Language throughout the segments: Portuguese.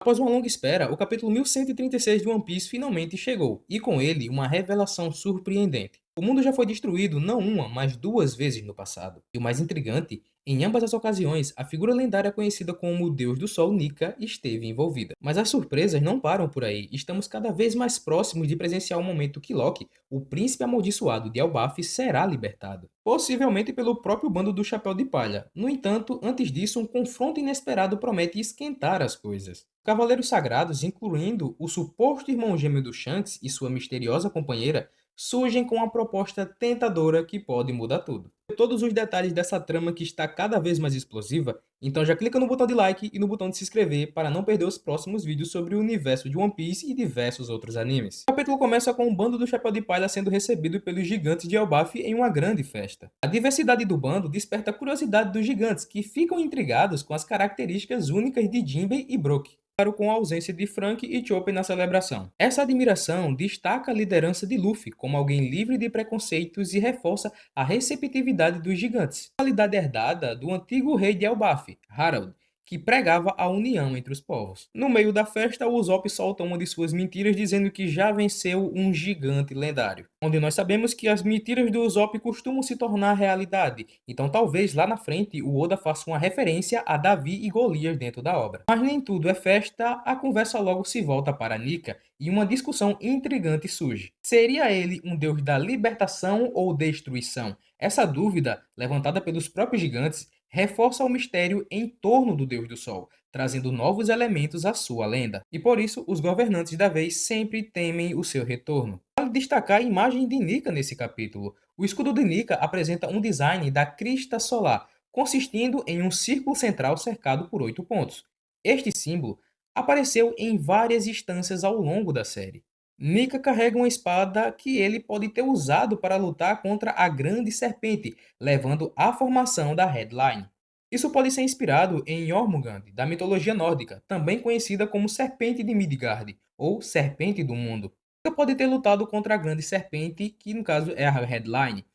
Após uma longa espera, o capítulo 1136 de One Piece finalmente chegou, e com ele uma revelação surpreendente. O mundo já foi destruído não uma, mas duas vezes no passado. E o mais intrigante, em ambas as ocasiões, a figura lendária conhecida como o Deus do Sol Nika esteve envolvida. Mas as surpresas não param por aí. Estamos cada vez mais próximos de presenciar o momento que Loki, o príncipe amaldiçoado de Elbaf, será libertado. Possivelmente pelo próprio bando do Chapéu de Palha. No entanto, antes disso, um confronto inesperado promete esquentar as coisas. Cavaleiros Sagrados, incluindo o suposto irmão gêmeo do Shanks e sua misteriosa companheira, surgem com uma proposta tentadora que pode mudar tudo. Todos os detalhes dessa trama que está cada vez mais explosiva, então já clica no botão de like e no botão de se inscrever para não perder os próximos vídeos sobre o universo de One Piece e diversos outros animes. O capítulo começa com o bando do Chapéu de Palha sendo recebido pelos gigantes de Elbaf em uma grande festa. A diversidade do bando desperta a curiosidade dos gigantes, que ficam intrigados com as características únicas de Jinbei e Brook, com a ausência de Frank e Chopper na celebração. Essa admiração destaca a liderança de Luffy como alguém livre de preconceitos e reforça a receptividade dos gigantes, qualidade herdada do antigo rei de Elbaf, Harald, que pregava a união entre os povos. No meio da festa, o Usopp solta uma de suas mentiras dizendo que já venceu um gigante lendário, onde nós sabemos que as mentiras do Usopp costumam se tornar realidade, então talvez lá na frente o Oda faça uma referência a Davi e Golias dentro da obra. Mas nem tudo é festa, a conversa logo se volta para Nika e uma discussão intrigante surge. Seria ele um deus da libertação ou destruição? Essa dúvida, levantada pelos próprios gigantes, reforça o mistério em torno do Deus do Sol, trazendo novos elementos à sua lenda. E por isso, os governantes da vez sempre temem o seu retorno. Vale destacar a imagem de Nika nesse capítulo. O escudo de Nika apresenta um design da crista solar, consistindo em um círculo central cercado por 8 pontos. Este símbolo apareceu em várias instâncias ao longo da série. Nika carrega uma espada que ele pode ter usado para lutar contra a Grande Serpente, levando à formação da Headline. Isso pode ser inspirado em Jormungand, da mitologia nórdica, também conhecida como Serpente de Midgard, ou Serpente do Mundo. Nika pode ter lutado contra a Grande Serpente, que no caso é a Headline,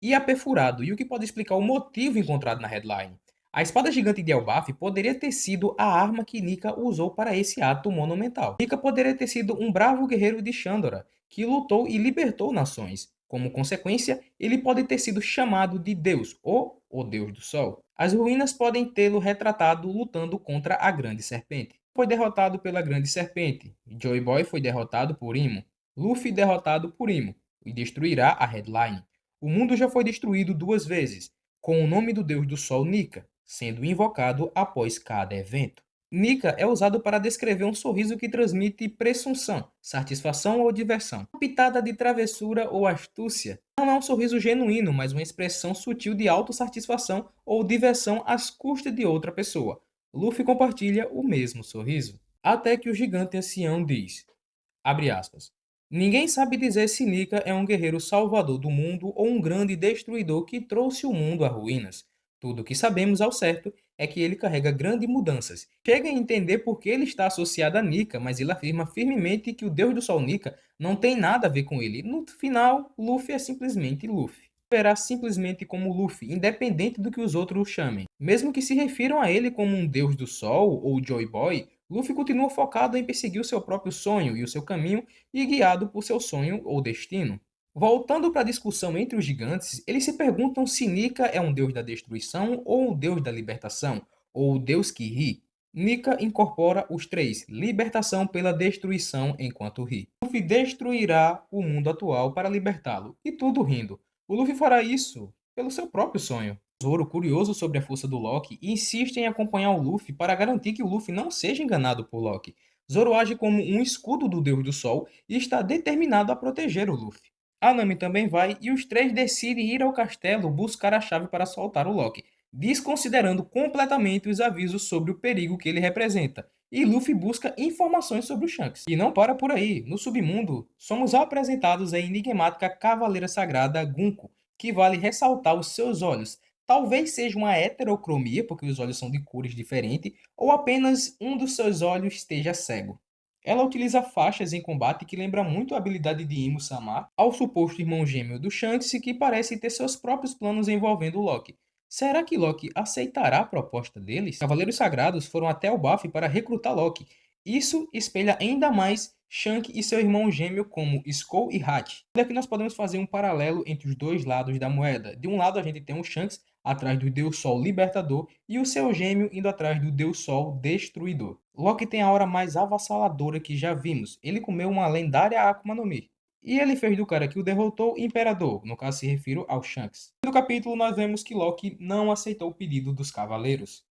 e a perfurado, e o que pode explicar o motivo encontrado na Headline. A espada gigante de Elbaf poderia ter sido a arma que Nika usou para esse ato monumental. Nika poderia ter sido um bravo guerreiro de Shandora, que lutou e libertou nações. Como consequência, ele pode ter sido chamado de Deus, ou o Deus do Sol. As ruínas podem tê-lo retratado lutando contra a Grande Serpente. Foi derrotado pela Grande Serpente. Joy Boy foi derrotado por Imo. Luffy derrotado por Imo, e destruirá a Headline. O mundo já foi destruído duas vezes, com o nome do Deus do Sol Nika, sendo invocado após cada evento. Nika é usado para descrever um sorriso que transmite presunção, satisfação ou diversão. Uma pitada de travessura ou astúcia. Não é um sorriso genuíno, mas uma expressão sutil de autossatisfação ou diversão às custas de outra pessoa. Luffy compartilha o mesmo sorriso. Até que o gigante ancião diz, abre aspas, ninguém sabe dizer se Nika é um guerreiro salvador do mundo ou um grande destruidor que trouxe o mundo a ruínas. Tudo o que sabemos ao certo é que ele carrega grandes mudanças. Chega a entender por que ele está associado a Nika, mas ele afirma firmemente que o Deus do Sol Nika não tem nada a ver com ele. No final, Luffy é simplesmente Luffy. Verá simplesmente como Luffy, independente do que os outros o chamem. Mesmo que se refiram a ele como um Deus do Sol ou Joy Boy, Luffy continua focado em perseguir o seu próprio sonho e o seu caminho e guiado por seu sonho ou destino. Voltando para a discussão entre os gigantes, eles se perguntam se Nika é um deus da destruição ou um deus da libertação, ou o deus que ri. Nika incorpora os três, libertação pela destruição enquanto ri. Luffy destruirá o mundo atual para libertá-lo, e tudo rindo. O Luffy fará isso pelo seu próprio sonho. Zoro, curioso sobre a força do Loki, insiste em acompanhar o Luffy para garantir que o Luffy não seja enganado por Loki. Zoro age como um escudo do Deus do Sol e está determinado a proteger o Luffy. A Nami também vai e os três decidem ir ao castelo buscar a chave para soltar o Loki, desconsiderando completamente os avisos sobre o perigo que ele representa. E Luffy busca informações sobre o Shanks. E não para por aí. No submundo, somos apresentados a enigmática Cavaleira Sagrada Gunko, que vale ressaltar os seus olhos. Talvez seja uma heterocromia, porque os olhos são de cores diferentes, ou apenas um dos seus olhos esteja cego. Ela utiliza faixas em combate que lembra muito a habilidade de Imo-sama, ao suposto irmão gêmeo do Shanks, que parece ter seus próprios planos envolvendo Loki. Será que Loki aceitará a proposta deles? Cavaleiros Sagrados foram até o Baf para recrutar Loki, Isso espelha ainda mais Shanks e seu irmão gêmeo como Skull e Hatch. Aqui nós podemos fazer um paralelo entre os dois lados da moeda. De um lado a gente tem o Shanks atrás do Deus Sol Libertador e o seu gêmeo indo atrás do Deus Sol Destruidor. Loki tem a hora mais avassaladora que já vimos. Ele comeu uma lendária Akuma no Mi. E ele fez do cara que o derrotou Imperador, no caso se refiro ao Shanks. No capítulo nós vemos que Loki não aceitou o pedido dos cavaleiros.